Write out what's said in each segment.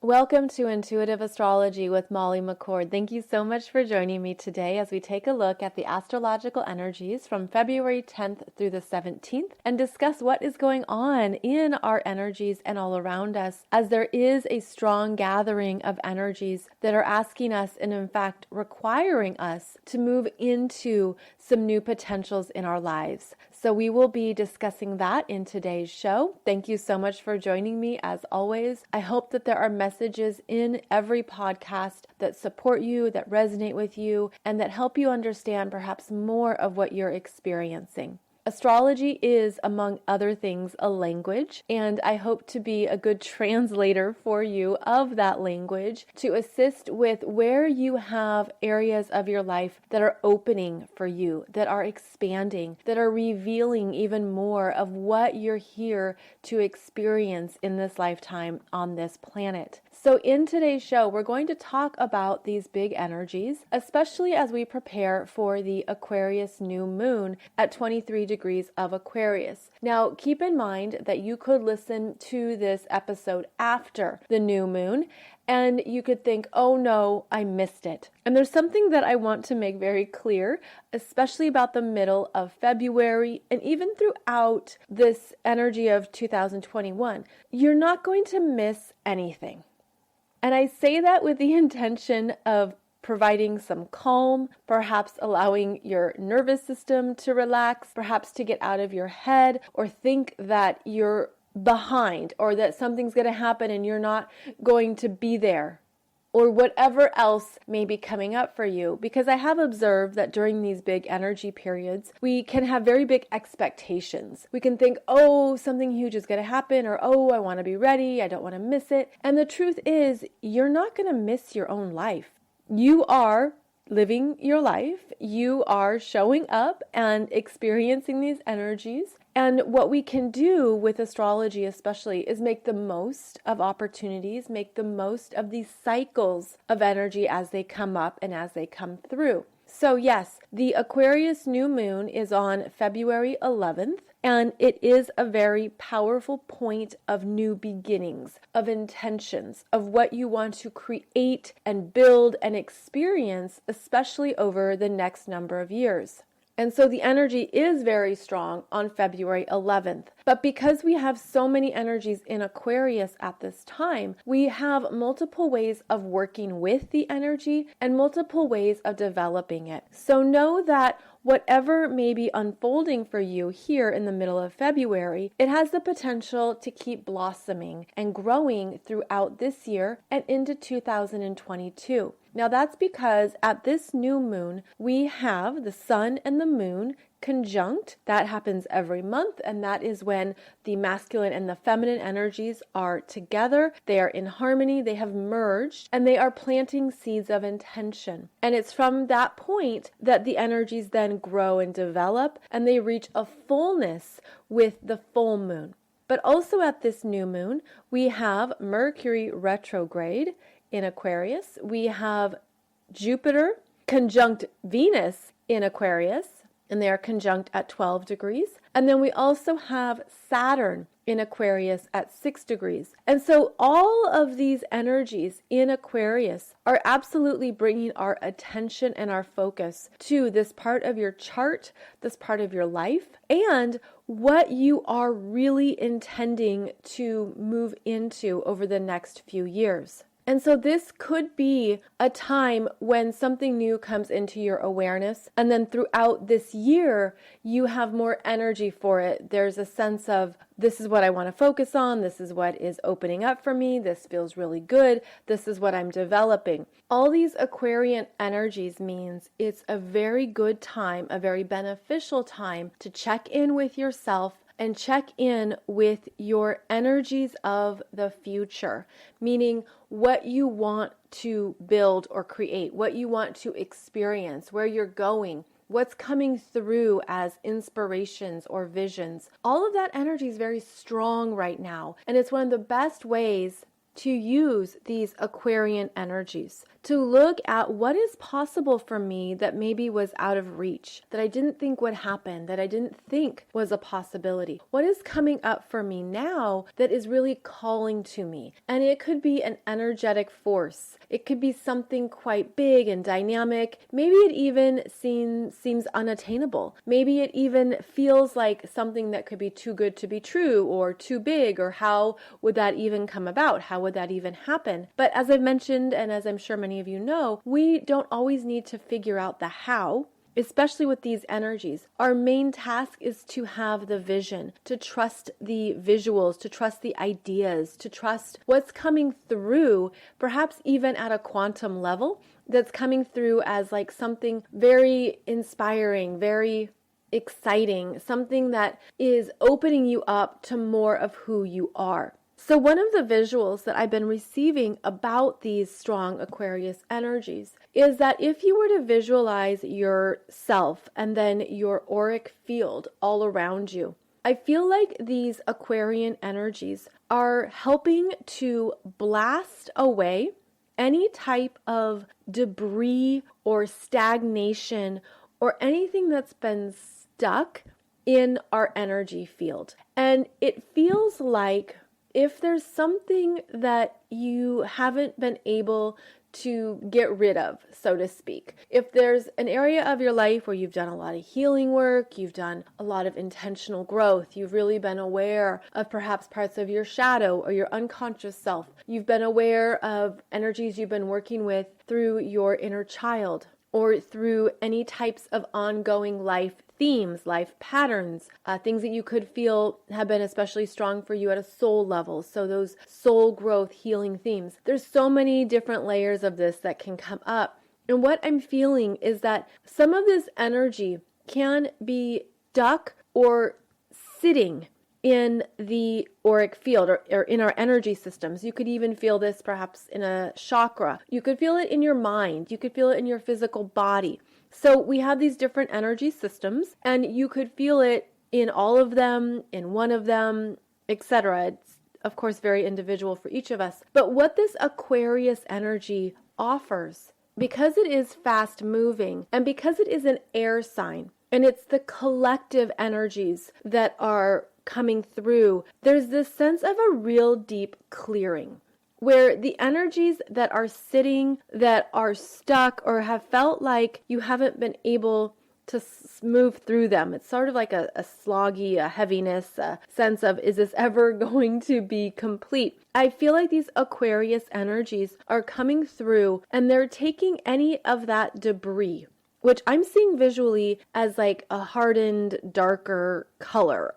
Welcome to Intuitive Astrology with Molly McCord. Thank you so much for joining me today as we take a look at the astrological energies from February 10th through the 17th and discuss what is going on in our energies and all around us, as there is a strong gathering of energies that are asking us and in fact requiring us to move into some new potentials in our lives. So we will be discussing that in today's show. Thank you so much for joining me as always. I hope that there are messages in every podcast that support you, that resonate with you, and that help you understand perhaps more of what you're experiencing. Astrology is, among other things, a language, and I hope to be a good translator for you of that language to assist with where you have areas of your life that are opening for you, that are expanding, that are revealing even more of what you're here to experience in this lifetime on this planet. So in today's show, we're going to talk about these big energies, especially as we prepare for the Aquarius New Moon at 23 degrees of Aquarius. Now, keep in mind that you could listen to this episode after the new moon, and you could think, oh no, I missed it. And there's something that I want to make very clear, especially about the middle of February and even throughout this energy of 2021. You're not going to miss anything. And I say that with the intention of providing some calm, perhaps allowing your nervous system to relax, perhaps to get out of your head or think that you're behind or that something's going to happen and you're not going to be there, or whatever else may be coming up for you. Because I have observed that during these big energy periods, we can have very big expectations. We can think, oh, something huge is going to happen, or oh, I want to be ready, I don't want to miss it. And the truth is, you're not going to miss your own life. You are living your life. You are showing up and experiencing these energies. And what we can do with astrology especially is make the most of opportunities, make the most of these cycles of energy as they come up and as they come through. So yes, the Aquarius New Moon is on February 11th, and it is a very powerful point of new beginnings, of intentions, of what you want to create and build and experience, especially over the next number of years. And so the energy is very strong on February 11th. But because we have so many energies in Aquarius at this time, we have multiple ways of working with the energy and multiple ways of developing it. So know that whatever may be unfolding for you here in the middle of February, it has the potential to keep blossoming and growing throughout this year and into 2022. Now that's because at this new moon, we have the sun and the moon conjunct. That happens every month, and that is when the masculine and the feminine energies are together. They are in harmony, they have merged, and they are planting seeds of intention. And it's from that point that the energies then grow and develop, and they reach a fullness with the full moon. But also at this new moon, we have Mercury Retrograde in Aquarius. We have Jupiter conjunct Venus in Aquarius, and they are conjunct at 12 degrees. And then we also have Saturn in Aquarius at 6 degrees. And so all of these energies in Aquarius are absolutely bringing our attention and our focus to this part of your chart, this part of your life, and what you are really intending to move into over the next few years. And so this could be a time when something new comes into your awareness, and then throughout this year, you have more energy for it. There's a sense of, this is what I want to focus on, this is what is opening up for me, this feels really good, this is what I'm developing. All these Aquarian energies means it's a very good time, a very beneficial time to check in with yourself and check in with your energies of the future, meaning what you want to build or create, what you want to experience, where you're going, what's coming through as inspirations or visions. All of that energy is very strong right now, and it's one of the best ways to use these Aquarian energies, to look at what is possible for me that maybe was out of reach, that I didn't think would happen, that I didn't think was a possibility. What is coming up for me now that is really calling to me? And it could be an energetic force. It could be something quite big and dynamic. Maybe it even seems unattainable. Maybe it even feels like something that could be too good to be true or too big, or how would that even come about? How would that even happen? But as I've mentioned, and as I'm sure many of you know, we don't always need to figure out the how. Especially with these energies, our main task is to have the vision, to trust the visuals, to trust the ideas, to trust what's coming through, perhaps even at a quantum level, that's coming through as like something very inspiring, very exciting, something that is opening you up to more of who you are. So one of the visuals that I've been receiving about these strong Aquarius energies is that if you were to visualize yourself and then your auric field all around you, I feel like these Aquarian energies are helping to blast away any type of debris or stagnation or anything that's been stuck in our energy field. And it feels like if there's something that you haven't been able to get rid of, so to speak, if there's an area of your life where you've done a lot of healing work, you've done a lot of intentional growth, you've really been aware of perhaps parts of your shadow or your unconscious self, you've been aware of energies you've been working with through your inner child or through any types of ongoing life themes, life patterns, things that you could feel have been especially strong for you at a soul level. So those soul growth healing themes. There's so many different layers of this that can come up. And what I'm feeling is that some of this energy can be stuck or sitting in the auric field or in our energy systems. You could even feel this perhaps in a chakra. You could feel it in your mind. You could feel it in your physical body. So we have these different energy systems, and you could feel it in all of them, in one of them, etc. It's, of course, very individual for each of us. But what this Aquarius energy offers, because it is fast moving and because it is an air sign, and it's the collective energies that are coming through, there's this sense of a real deep clearing, where the energies that are sitting, that are stuck, or have felt like you haven't been able to move through them. It's sort of like a sloggy, a heaviness, a sense of, is this ever going to be complete? I feel like these Aquarius energies are coming through and they're taking any of that debris, which I'm seeing visually as like a hardened, darker color.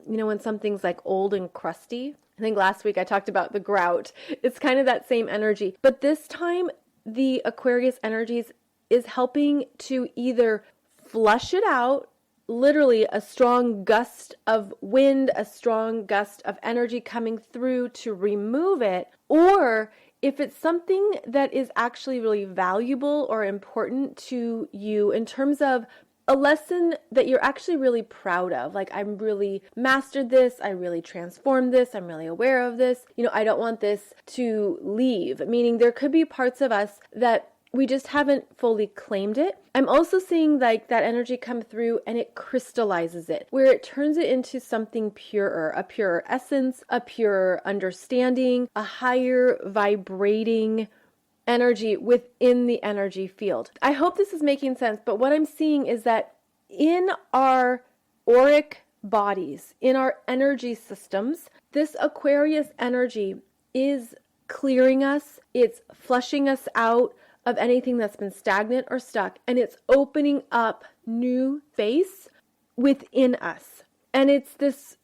When something's like old and crusty. I think last week I talked about the grout. It's kind of that same energy. But this time, the Aquarius energies is helping to either flush it out, literally a strong gust of wind, a strong gust of energy coming through to remove it, or if it's something that is actually really valuable or important to you in terms of a lesson that you're actually really proud of. Like, I'm really mastered this. I really transformed this. I'm really aware of this. I don't want this to leave. Meaning there could be parts of us that we just haven't fully claimed it. I'm also seeing like that energy come through and it crystallizes it, where it turns it into something purer, a purer essence, a purer understanding, a higher vibrating energy within the energy field. I hope this is making sense, but what I'm seeing is that in our auric bodies, in our energy systems, this Aquarius energy is clearing us, it's flushing us out of anything that's been stagnant or stuck, and it's opening up new space within us. And it's this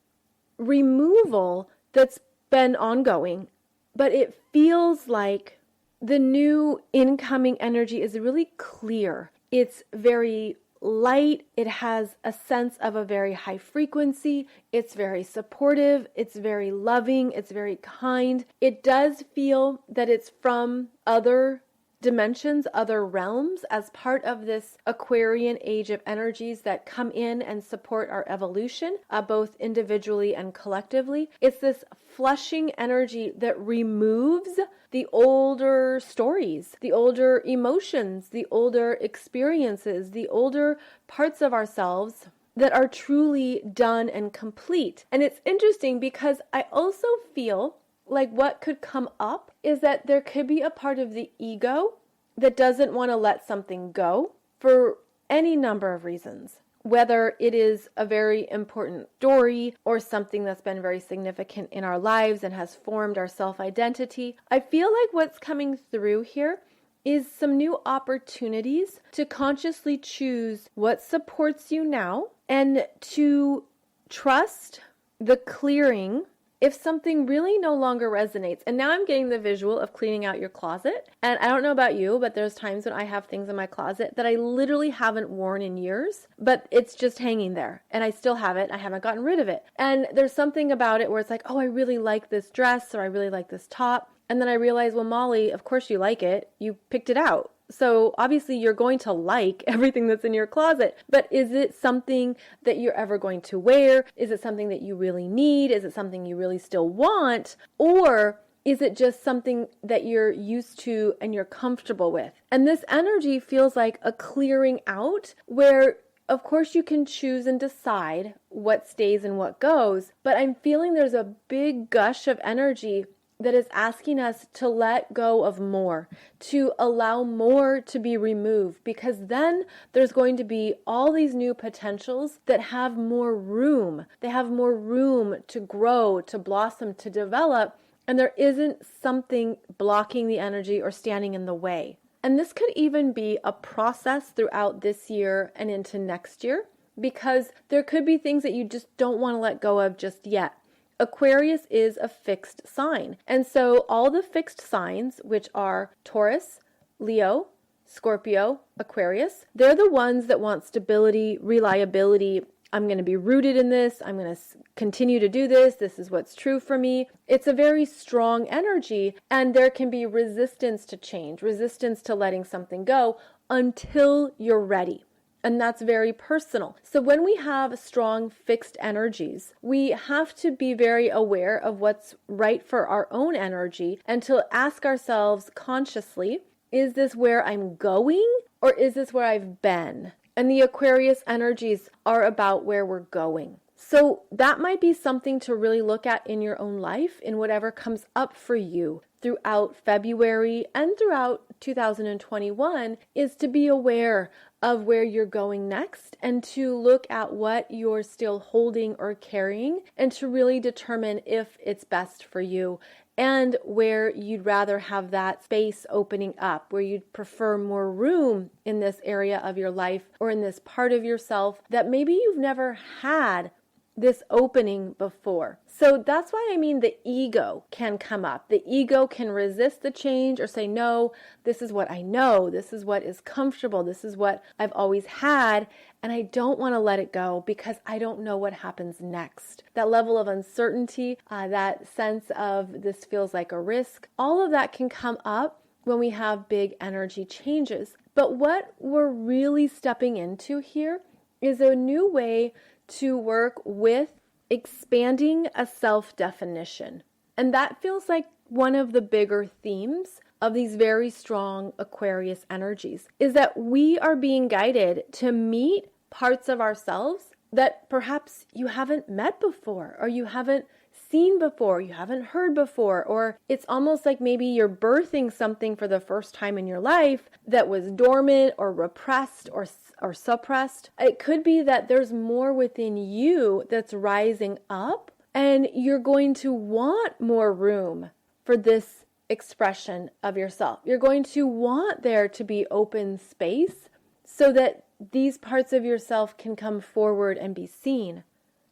removal that's been ongoing, but it feels like the new incoming energy is really clear. It's very light. It has a sense of a very high frequency. It's very supportive. It's very loving. It's very kind. It does feel that it's from other dimensions, other realms as part of this Aquarian age of energies that come in and support our evolution, both individually and collectively. It's this flushing energy that removes the older stories, the older emotions, the older experiences, the older parts of ourselves that are truly done and complete. And it's interesting because I also feel like what could come up is that there could be a part of the ego that doesn't want to let something go for any number of reasons. Whether it is a very important story or something that's been very significant in our lives and has formed our self-identity. I feel like what's coming through here is some new opportunities to consciously choose what supports you now and to trust the clearing if something really no longer resonates. And now I'm getting the visual of cleaning out your closet. And I don't know about you, but there's times when I have things in my closet that I literally haven't worn in years, but it's just hanging there. And I still have it. I haven't gotten rid of it. And there's something about it where it's like, oh, I really like this dress, or I really like this top. And then I realize, well, Molly, of course you like it. You picked it out. So obviously you're going to like everything that's in your closet, but is it something that you're ever going to wear? Is it something that you really need? Is it something you really still want? Or is it just something that you're used to and you're comfortable with? And this energy feels like a clearing out where of course you can choose and decide what stays and what goes, but I'm feeling there's a big gush of energy that is asking us to let go of more, to allow more to be removed, because then there's going to be all these new potentials that have more room. They have more room to grow, to blossom, to develop, and there isn't something blocking the energy or standing in the way. And this could even be a process throughout this year and into next year, because there could be things that you just don't want to let go of just yet. Aquarius is a fixed sign. And so all the fixed signs, which are Taurus, Leo, Scorpio, Aquarius, they're the ones that want stability, reliability. I'm going to be rooted in this. I'm going to continue to do this. This is what's true for me. It's a very strong energy, and there can be resistance to change, resistance to letting something go until you're ready. And that's very personal. So when we have strong fixed energies, we have to be very aware of what's right for our own energy and to ask ourselves consciously, is this where I'm going or is this where I've been? And the Aquarius energies are about where we're going. So that might be something to really look at in your own life, in whatever comes up for you throughout February and throughout 2021, is to be aware of where you're going next and to look at what you're still holding or carrying and to really determine if it's best for you and where you'd rather have that space opening up, where you'd prefer more room in this area of your life or in this part of yourself that maybe you've never had this opening before. So that's why I mean the ego can come up. The ego can resist the change or say, no, this is what I know. This is what is comfortable. This is what I've always had. And I don't want to let it go because I don't know what happens next. That level of uncertainty, that sense of this feels like a risk, all of that can come up when we have big energy changes. But what we're really stepping into here is a new way to work with expanding a self-definition. And that feels like one of the bigger themes of these very strong Aquarius energies, is that we are being guided to meet parts of ourselves that perhaps you haven't met before, or you haven't seen before, you haven't heard before, or it's almost like maybe you're birthing something for the first time in your life that was dormant or repressed or suppressed. It could be that there's more within you that's rising up, and you're going to want more room for this expression of yourself. You're going to want there to be open space so that these parts of yourself can come forward and be seen.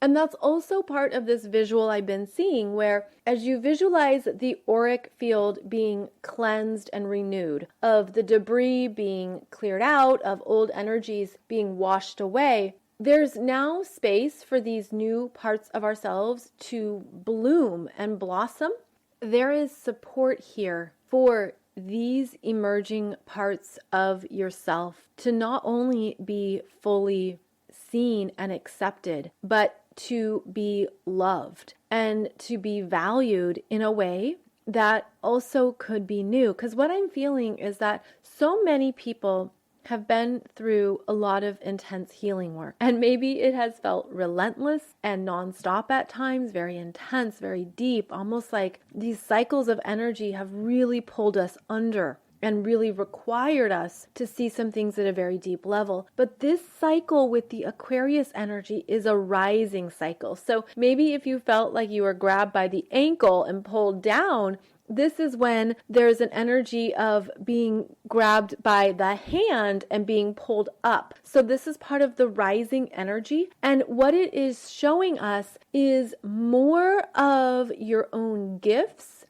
And that's also part of this visual I've been seeing, where as you visualize the auric field being cleansed and renewed, of the debris being cleared out, of old energies being washed away, there's now space for these new parts of ourselves to bloom and blossom. There is support here for these emerging parts of yourself to not only be fully seen and accepted, but to be loved and to be valued in a way that also could be new. Because what I'm feeling is that so many people have been through a lot of intense healing work, and maybe it has felt relentless and nonstop at times, very intense, very deep, almost like these cycles of energy have really pulled us under and really required us to see some things at a very deep level. But this cycle with the Aquarius energy is a rising cycle. So maybe if you felt like you were grabbed by the ankle and pulled down, this is when there's an energy of being grabbed by the hand and being pulled up. So this is part of the rising energy. And what it is showing us is more of your own gifts,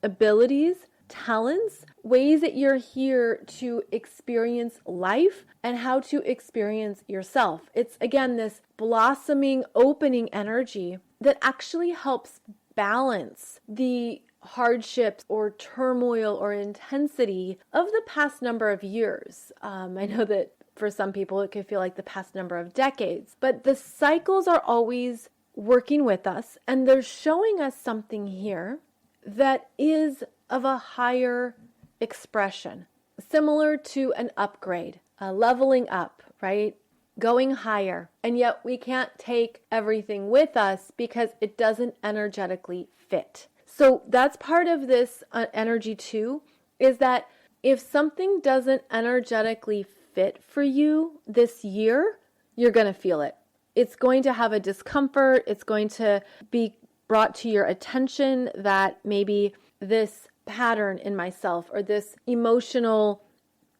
abilities, talents, ways that you're here to experience life and how to experience yourself. It's again this blossoming, opening energy that actually helps balance the hardships or turmoil or intensity of the past number of years. I know that for some people it could feel like the past number of decades, but the cycles are always working with us, and they're showing us something here that is of a higher expression, similar to an upgrade, a leveling up, right? Going higher. And yet we can't take everything with us because it doesn't energetically fit. So that's part of this energy too, is that if something doesn't energetically fit for you this year, you're going to feel it. It's going to have a discomfort. It's going to be brought to your attention that maybe this pattern in myself or this emotional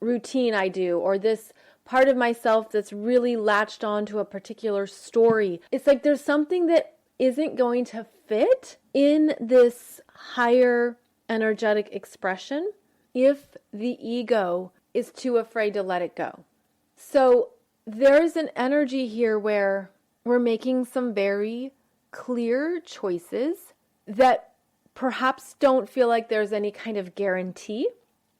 routine I do or this part of myself that's really latched on to a particular story. It's like there's something that isn't going to fit in this higher energetic expression if the ego is too afraid to let it go. So there's an energy here where we're making some very clear choices that perhaps don't feel like there's any kind of guarantee.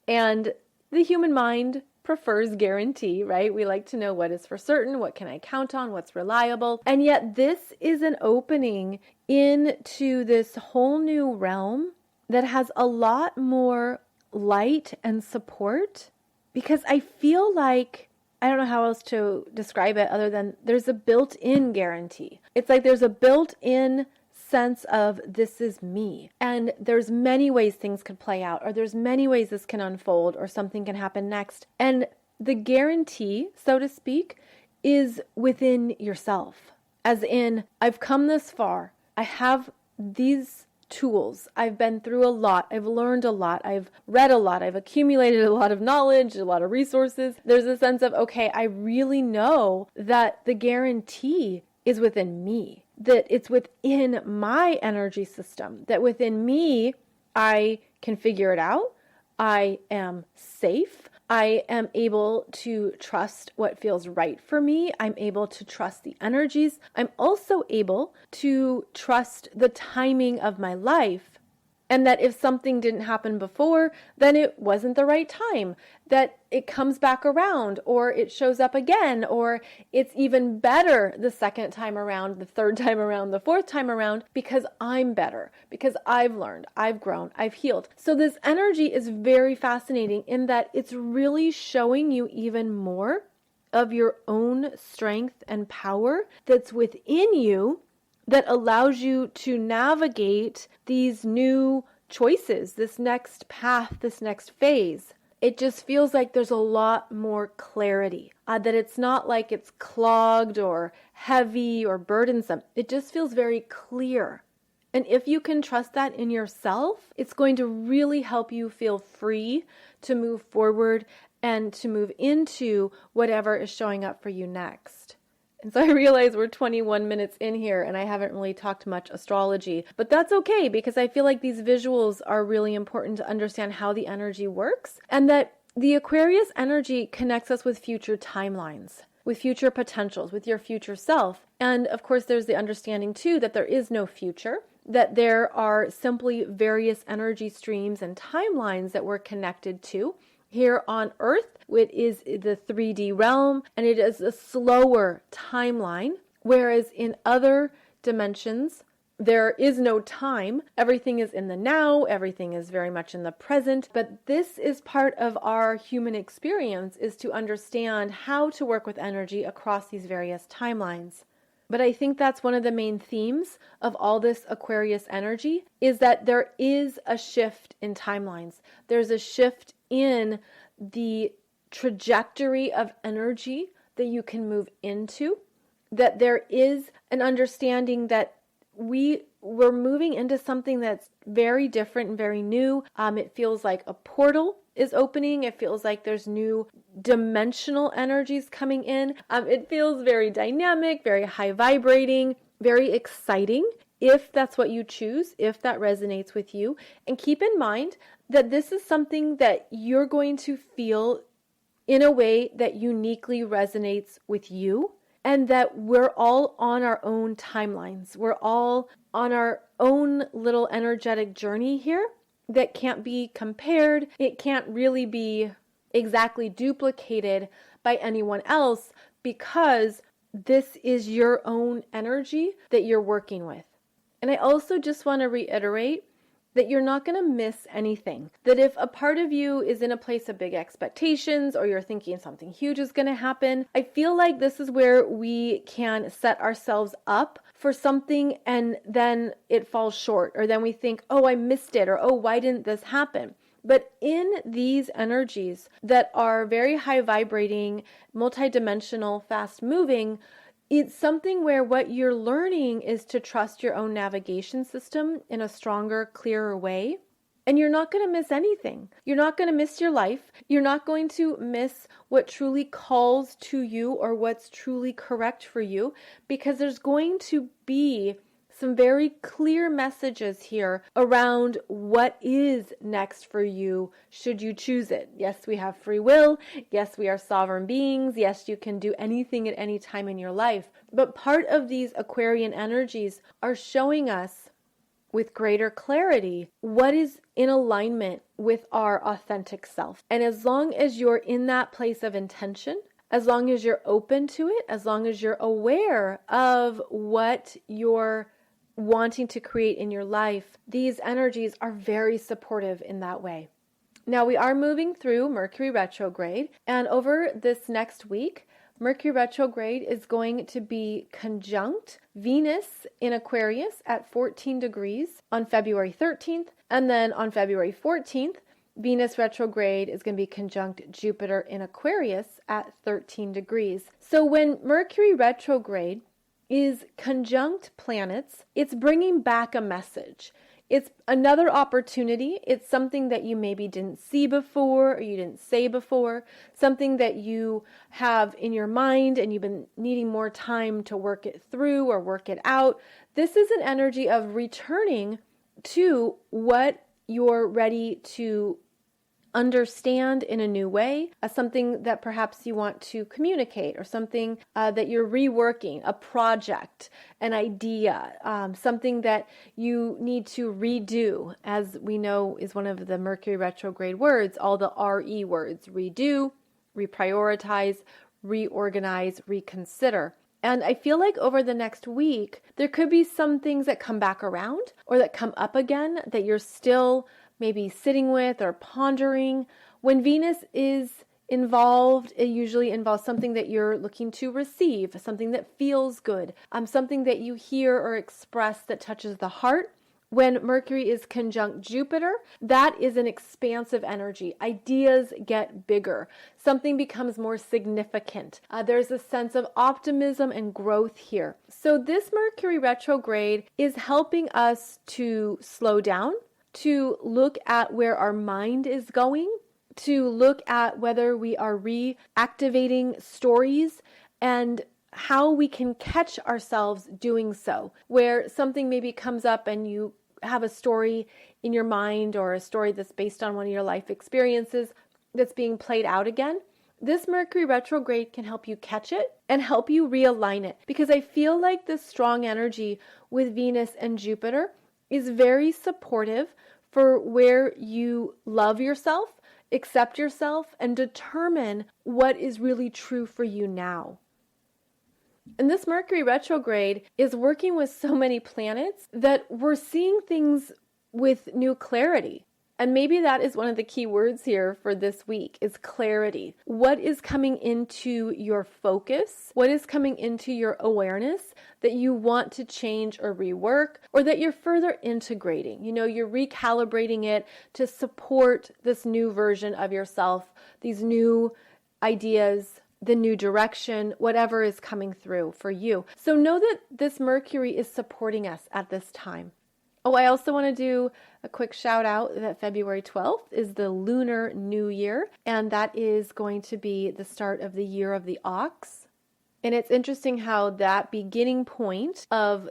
And the human mind prefers guarantee, right? We like to know what is for certain, what can I count on, what's reliable. And yet this is an opening into this whole new realm that has a lot more light and support, because I feel like, I don't know how else to describe it other than there's a built-in guarantee. It's like there's a built-in sense of this is me, and there's many ways things could play out, or there's many ways this can unfold, or something can happen next. And the guarantee, so to speak, is within yourself. As in, I've come this far. I have these tools. I've been through a lot. I've learned a lot. I've read a lot. I've accumulated a lot of knowledge, a lot of resources. There's a sense of, okay, I really know that the guarantee is within me, that it's within my energy system, that within me, I can figure it out. I am safe. I am able to trust what feels right for me. I'm able to trust the energies. I'm also able to trust the timing of my life. And that if something didn't happen before, then it wasn't the right time, that it comes back around, or it shows up again, or it's even better the second time around, the third time around, the fourth time around, because I'm better, because I've learned, I've grown, I've healed. So this energy is very fascinating in that it's really showing you even more of your own strength and power that's within you, that allows you to navigate these new choices, this next path, this next phase. It just feels like there's a lot more clarity, that it's not like it's clogged or heavy or burdensome. It just feels very clear. And if you can trust that in yourself, it's going to really help you feel free to move forward and to move into whatever is showing up for you next. And so I realize we're 21 minutes in here and I haven't really talked much astrology, but that's okay because I feel like these visuals are really important to understand how the energy works, and that the Aquarius energy connects us with future timelines, with future potentials, with your future self. And of course, there's the understanding too that there is no future. that there are simply various energy streams and timelines that we're connected to. Here on Earth, it is the 3D realm, and it is a slower timeline, whereas in other dimensions, there is no time. Everything is in the now, everything is very much in the present, but this is part of our human experience, is to understand how to work with energy across these various timelines. But I think that's one of the main themes of all this Aquarius energy, is that there is a shift in timelines. There's a shift in the trajectory of energy that you can move into, that there is an understanding that we're moving into something that's very different and very new. It feels like a portal is opening. It feels like there's new dimensional energies coming in. It feels very dynamic, very high vibrating, very exciting, if that's what you choose, if that resonates with you. And keep in mind that this is something that you're going to feel in a way that uniquely resonates with you, and that we're all on our own timelines. We're all on our own little energetic journey here that can't be compared. It can't really be exactly duplicated by anyone else, because this is your own energy that you're working with. And I also just want to reiterate that you're not going to miss anything. That if a part of you is in a place of big expectations, or you're thinking something huge is going to happen, I feel like this is where we can set ourselves up for something and then it falls short, or then we think, oh, I missed it, or oh, why didn't this happen? But in these energies that are very high vibrating, multidimensional, fast moving, it's something where what you're learning is to trust your own navigation system in a stronger, clearer way. And you're not going to miss anything. You're not going to miss your life. You're not going to miss what truly calls to you or what's truly correct for you, because there's going to be some very clear messages here around what is next for you should you choose it. Yes, we have free will. Yes, we are sovereign beings. Yes, you can do anything at any time in your life. But part of these Aquarian energies are showing us with greater clarity what is in alignment with our authentic self. And as long as you're in that place of intention, as long as you're open to it, as long as you're aware of what you're wanting to create in your life, these energies are very supportive in that way. Now, we are moving through Mercury Retrograde, and over this next week, Mercury Retrograde is going to be conjunct Venus in Aquarius at 14 degrees on February 13th, and then on February 14th, Venus retrograde is going to be conjunct Jupiter in Aquarius at 13 degrees. So when Mercury retrograde is conjunct planets, it's bringing back a message. It's another opportunity. It's something that you maybe didn't see before, or you didn't say before, something that you have in your mind and you've been needing more time to work it through or work it out. This is an energy of returning to what you're ready to understand in a new way, something that perhaps you want to communicate, or something that you're reworking, a project, an idea, something that you need to redo, as we know is one of the Mercury retrograde words, all the RE words: redo, reprioritize, reorganize, reconsider. And I feel like over the next week, there could be some things that come back around or that come up again that you're still maybe sitting with or pondering. When Venus is involved, it usually involves something that you're looking to receive, something that feels good, something that you hear or express that touches the heart. When Mercury is conjunct Jupiter, that is an expansive energy. Ideas get bigger. Something becomes more significant. There's a sense of optimism and growth here. So this Mercury retrograde is helping us to slow down, to look at where our mind is going, to look at whether we are reactivating stories and how we can catch ourselves doing so, where something maybe comes up and you have a story in your mind or a story that's based on one of your life experiences that's being played out again. This Mercury retrograde can help you catch it and help you realign it, because I feel like this strong energy with Venus and Jupiter is very supportive for where you love yourself, accept yourself, and determine what is really true for you now. And this Mercury retrograde is working with so many planets that we're seeing things with new clarity. And maybe that is one of the key words here for this week is clarity. What is coming into your focus? What is coming into your awareness that you want to change or rework, or that you're further integrating? You're recalibrating it to support this new version of yourself, these new ideas, the new direction, whatever is coming through for you. So know that this Mercury is supporting us at this time. Oh, I also want to do a quick shout out that February 12th is the Lunar New Year, and that is going to be the start of the year of the ox. And it's interesting how that beginning point of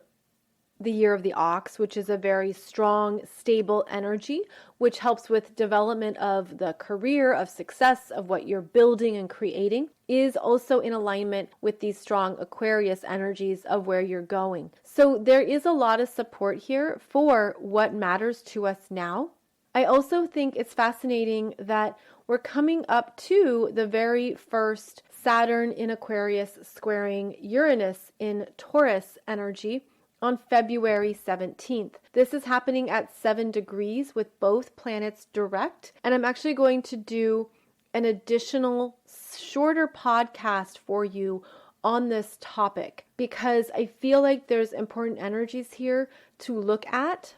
the year of the ox, which is a very strong, stable energy, which helps with development of the career, of success, of what you're building and creating, is also in alignment with these strong Aquarius energies of where you're going. So there is a lot of support here for what matters to us now. I also think it's fascinating that we're coming up to the very first Saturn in Aquarius squaring Uranus in Taurus energy on February 17th. This is happening at 7 degrees with both planets direct, and I'm actually going to do an additional shorter podcast for you on this topic because I feel like there's important energies here to look at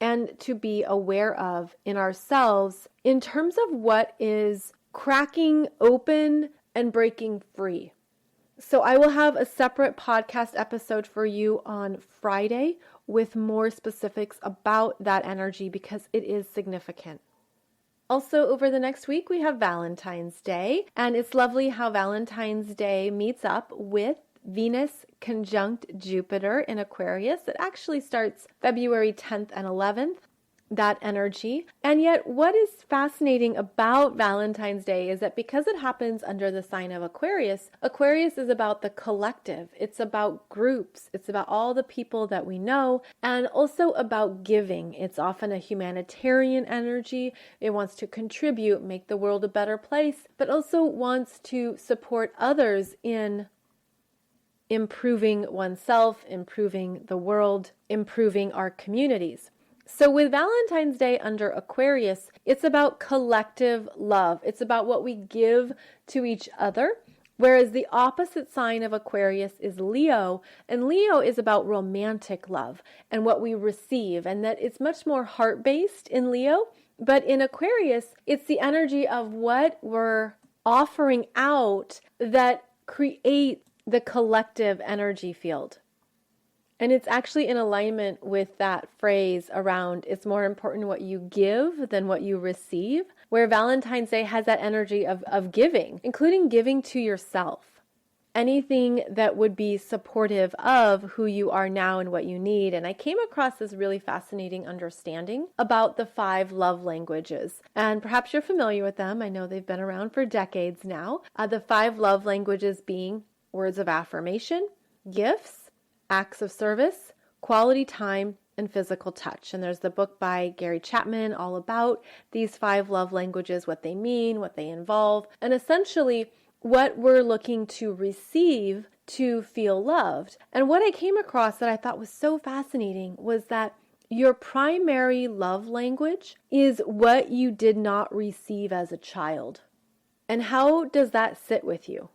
and to be aware of in ourselves in terms of what is cracking open and breaking free. So I will have a separate podcast episode for you on Friday with more specifics about that energy because it is significant. Also, over the next week, we have Valentine's Day, and it's lovely how Valentine's Day meets up with Venus conjunct Jupiter in Aquarius. It actually starts February 10th and 11th. That energy. And yet what is fascinating about Valentine's Day is that because it happens under the sign of Aquarius, Aquarius is about the collective. It's about groups. It's about all the people that we know and also about giving. It's often a humanitarian energy. It wants to contribute, make the world a better place, but also wants to support others in improving oneself, improving the world, improving our communities. So with Valentine's Day under Aquarius, it's about collective love. It's about what we give to each other, whereas the opposite sign of Aquarius is Leo, and Leo is about romantic love and what we receive, and that it's much more heart-based in Leo, but in Aquarius, it's the energy of what we're offering out that create the collective energy field. And it's actually in alignment with that phrase around it's more important what you give than what you receive, where Valentine's Day has that energy of giving, including giving to yourself. Anything that would be supportive of who you are now and what you need. And I came across this really fascinating understanding about the 5 love languages. And perhaps you're familiar with them. I know they've been around for decades now. The 5 love languages being words of affirmation, gifts, acts of service, quality time, and physical touch. And there's the book by Gary Chapman all about these 5 love languages, what they mean, what they involve, and essentially what we're looking to receive to feel loved. And what I came across that I thought was so fascinating was that your primary love language is what you did not receive as a child. And how does that sit with you?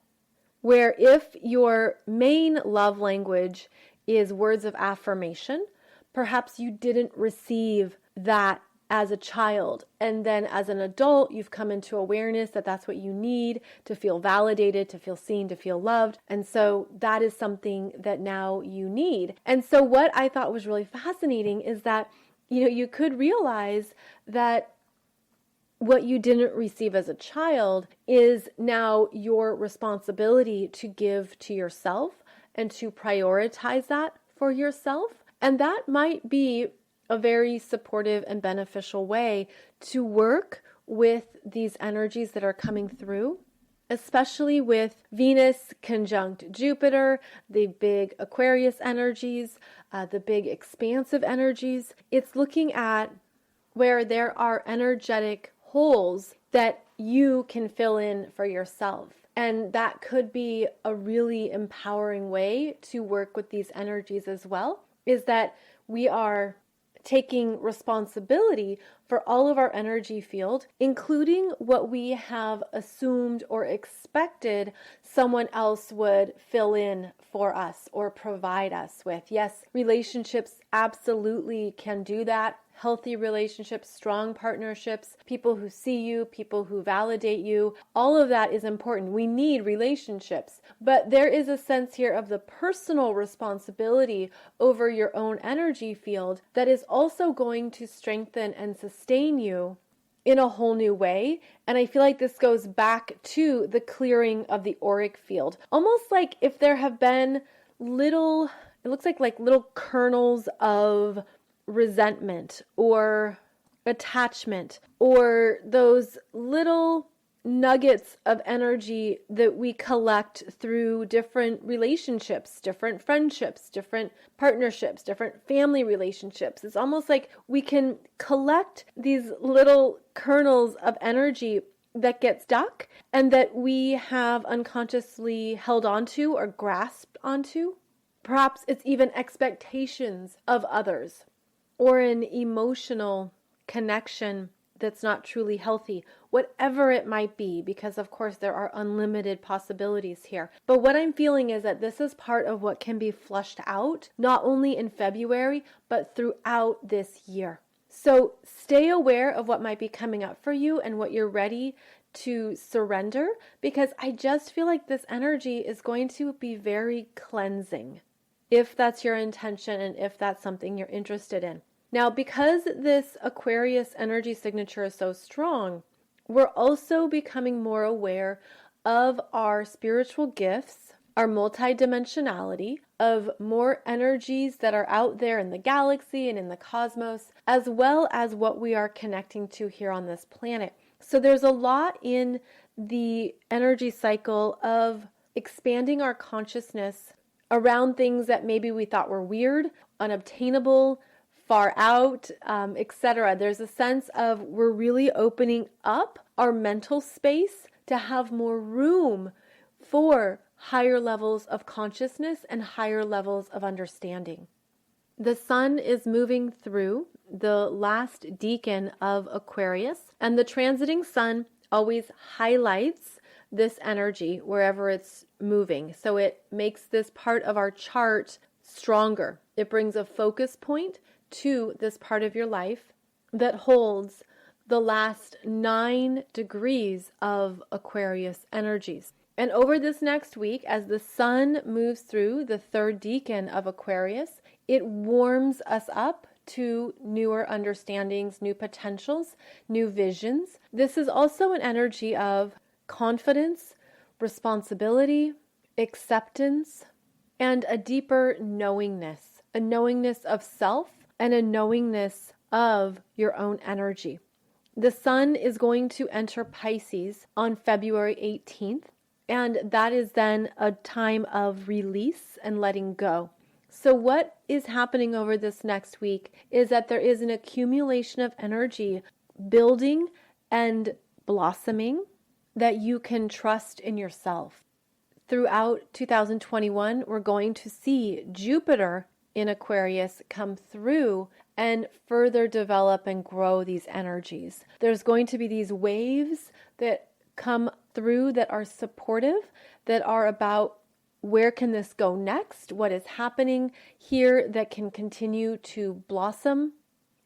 Where if your main love language is words of affirmation, perhaps you didn't receive that as a child. And then as an adult, you've come into awareness that that's what you need to feel validated, to feel seen, to feel loved. And so that is something that now you need. And so what I thought was really fascinating is that, you could realize that what you didn't receive as a child is now your responsibility to give to yourself and to prioritize that for yourself. And that might be a very supportive and beneficial way to work with these energies that are coming through especially with Venus conjunct Jupiter, the big Aquarius energies, the big expansive energies. It's looking at where there are energetic holes that you can fill in for yourself. And that could be a really empowering way to work with these energies as well, is that we are taking responsibility for all of our energy field, including what we have assumed or expected someone else would fill in for us or provide us with. Yes, relationships absolutely can do that. Healthy relationships, strong partnerships, people who see you, people who validate you, all of that is important. We need relationships, but there is a sense here of the personal responsibility over your own energy field that is also going to strengthen and sustain you in a whole new way. And I feel like this goes back to the clearing of the auric field. Almost like if there have been little, it looks like little kernels of resentment or attachment, or those little nuggets of energy that we collect through different relationships, different friendships, different partnerships, different family relationships. It's almost like we can collect these little kernels of energy that get stuck and that we have unconsciously held onto or grasped onto. Perhaps it's even expectations of others, or an emotional connection that's not truly healthy, whatever it might be, because of course there are unlimited possibilities here. But what I'm feeling is that this is part of what can be flushed out, not only in February, but throughout this year. So stay aware of what might be coming up for you and what you're ready to surrender, because I just feel like this energy is going to be very cleansing, if that's your intention and if that's something you're interested in. Now, because this Aquarius energy signature is so strong, we're also becoming more aware of our spiritual gifts, our multidimensionality, of more energies that are out there in the galaxy and in the cosmos, as well as what we are connecting to here on this planet. So there's a lot in the energy cycle of expanding our consciousness around things that maybe we thought were weird, unobtainable, far out, etc. There's a sense of we're really opening up our mental space to have more room for higher levels of consciousness and higher levels of understanding. The sun is moving through the last decan of Aquarius, and the transiting sun always highlights this energy wherever it's moving. So it makes this part of our chart stronger. It brings a focus point to this part of your life that holds the last 9 degrees of Aquarius energies. And over this next week, as the sun moves through the 3rd decan of Aquarius, it warms us up to newer understandings, new potentials, new visions. This is also an energy of confidence, responsibility, acceptance, and a deeper knowingness, a knowingness of self, and a knowingness of your own energy. The sun is going to enter Pisces on February 18th, and that is then a time of release and letting go. So what is happening over this next week is that there is an accumulation of energy building and blossoming that you can trust in yourself. Throughout 2021, we're going to see Jupiter in Aquarius come through and further develop and grow these energies. There's going to be these waves that come through that are supportive, that are about where can this go next, what is happening here that can continue to blossom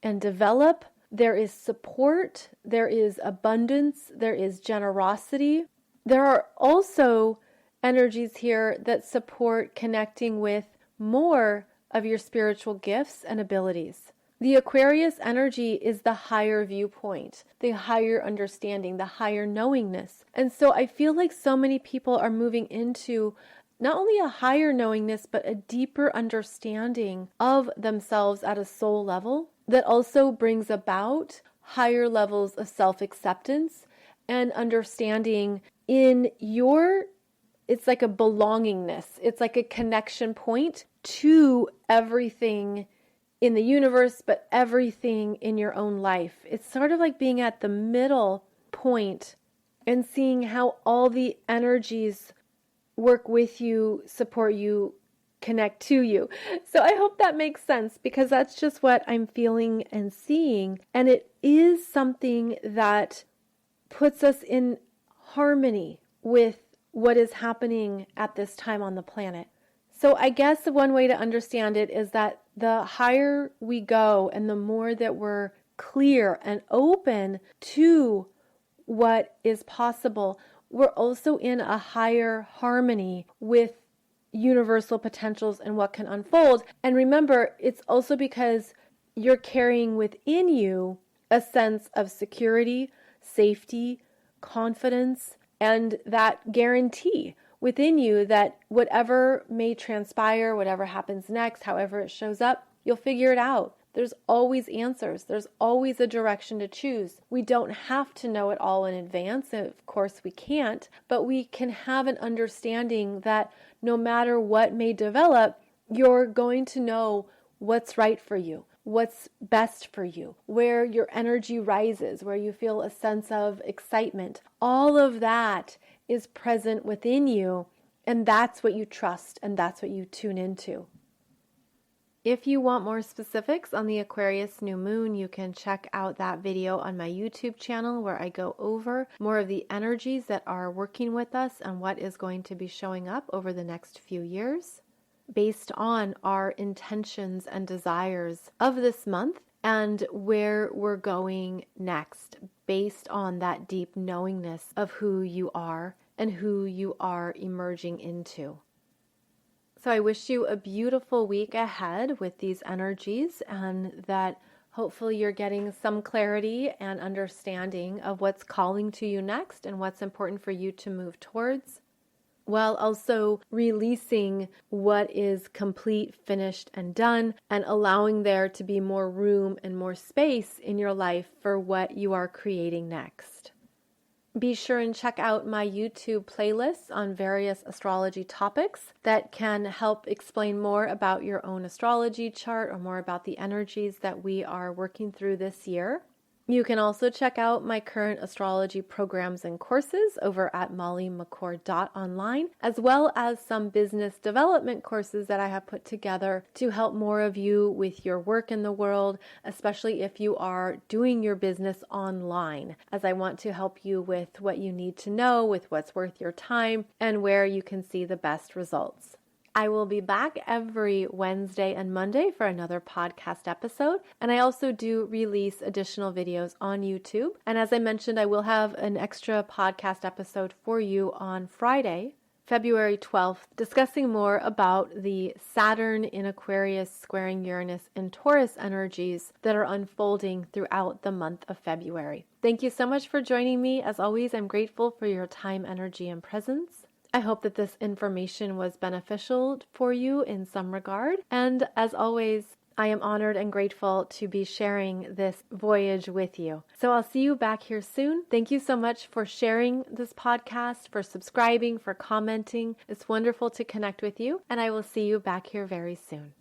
and develop. There is support, there is abundance, there is generosity. There are also energies here that support connecting with more of your spiritual gifts and abilities. The Aquarius energy is the higher viewpoint, the higher understanding, the higher knowingness. And so I feel like so many people are moving into not only a higher knowingness, but a deeper understanding of themselves at a soul level that also brings about higher levels of self-acceptance and understanding it's like a belongingness. It's like a connection point to everything in the universe, but everything in your own life. It's sort of like being at the middle point and seeing how all the energies work with you, support you, connect to you. So I hope that makes sense, because that's just what I'm feeling and seeing. And it is something that puts us in harmony with what is happening at this time on the planet. So I guess one way to understand it is that the higher we go and the more that we're clear and open to what is possible, we're also in a higher harmony with universal potentials and what can unfold. And remember, it's also because you're carrying within you a sense of security, safety, confidence, and that guarantee within you that whatever may transpire, whatever happens next, however it shows up, you'll figure it out. There's always answers. There's always a direction to choose. We don't have to know it all in advance. Of course, we can't, but we can have an understanding that no matter what may develop, you're going to know what's right for you, what's best for you, where your energy rises, where you feel a sense of excitement. All of that is present within you, and that's what you trust, and that's what you tune into. If you want more specifics on the Aquarius New Moon, you can check out that video on my YouTube channel where I go over more of the energies that are working with us and what is going to be showing up over the next few years based on our intentions and desires of this month and where we're going next based on that deep knowingness of who you are and who you are emerging into. So I wish you a beautiful week ahead with these energies, and that hopefully you're getting some clarity and understanding of what's calling to you next and what's important for you to move towards, while also releasing what is complete, finished, and done, and allowing there to be more room and more space in your life for what you are creating next. Be sure and check out my YouTube playlists on various astrology topics that can help explain more about your own astrology chart or more about the energies that we are working through this year. You can also check out my current astrology programs and courses over at mollymccord.online, as well as some business development courses that I have put together to help more of you with your work in the world, especially if you are doing your business online, as I want to help you with what you need to know, with what's worth your time, and where you can see the best results. I will be back every Wednesday and Monday for another podcast episode, and I also do release additional videos on YouTube. And as I mentioned, I will have an extra podcast episode for you on Friday, February 12th, discussing more about the Saturn in Aquarius squaring Uranus and Taurus energies that are unfolding throughout the month of February. Thank you so much for joining me. As always, I'm grateful for your time, energy, and presence. I hope that this information was beneficial for you in some regard. And as always, I am honored and grateful to be sharing this voyage with you. So I'll see you back here soon. Thank you so much for sharing this podcast, for subscribing, for commenting. It's wonderful to connect with you, and I will see you back here very soon.